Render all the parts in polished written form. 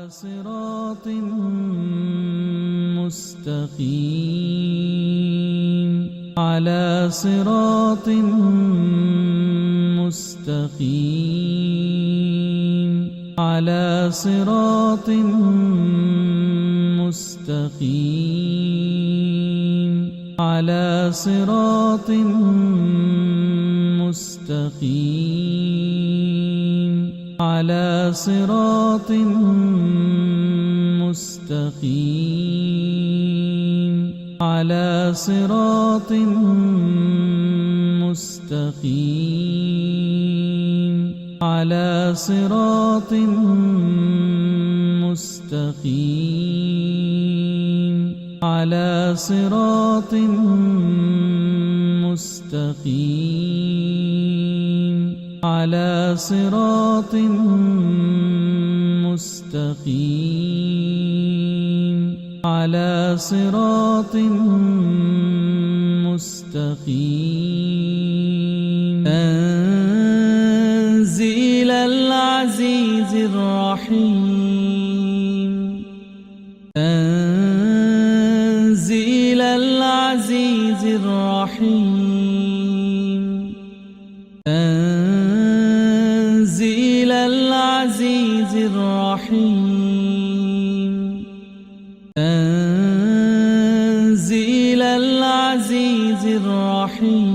صراط مستقيم على صراط مستقيم على صراط مستقيم على صراط مستقيم على صراط مستقيم على صراط مستقيم على صراط مستقيم على صراط مستقيم على صراط مستقيم على صراط مستقيم تنزيل العزيز الرحيم تنزيل العزيز الرحيم تنزيل العزيز الرحيم تنزيل العزيز الرحيم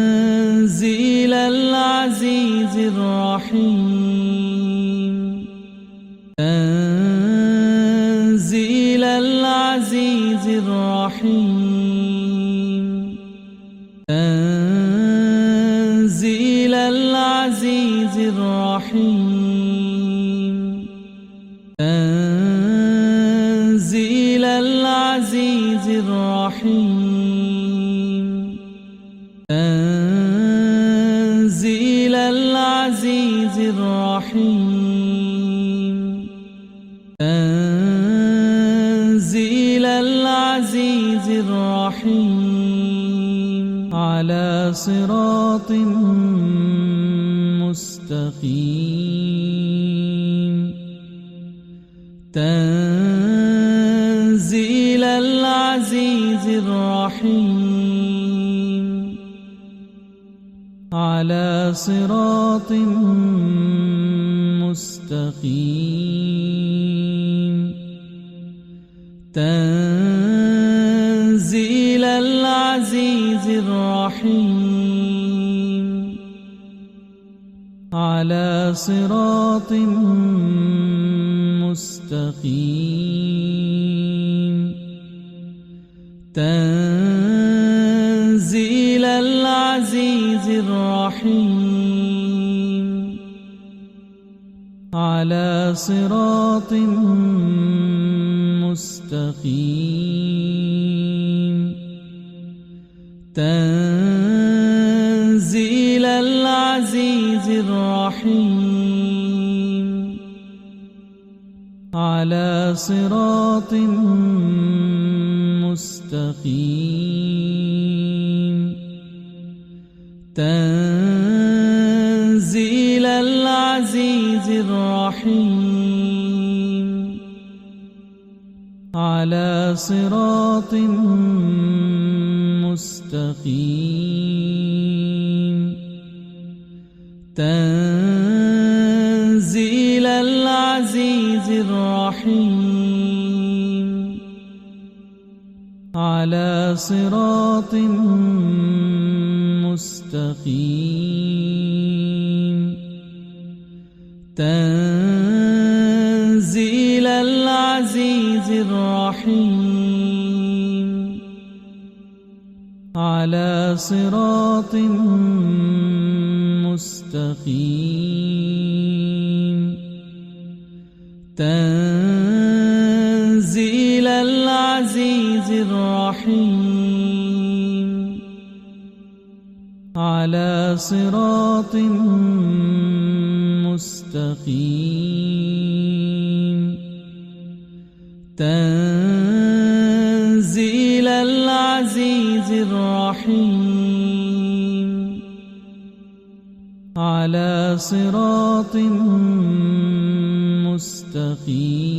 تنزيل العزيز الرحيم تنزيل العزيز الرحيم تنزيل العزيز الرحيم تنزيل العزيز الرحيم تنزيل العزيز الرحيم تنزيل العزيز الرحيم على صراط مستقيم تنزيل العزيز الرحيم على صراط مستقيم تنزيل العزيز الرحيم على صراط مستقيم تنزيل العزيز الرحيم على صراط مستقيم تنزيل العزيز الرحيم على صراط مستقيم تنزيل العزيز الرحيم على صراط مستقيم تنزيل العزيز الرحيم على صراط مستقيم تنزيل العزيز الرحيم على صراط مستقيم تنزيل العزيز الرحيم على صراط مستقيم تنزيل العزيز الرحيم على على صراط مستقيم.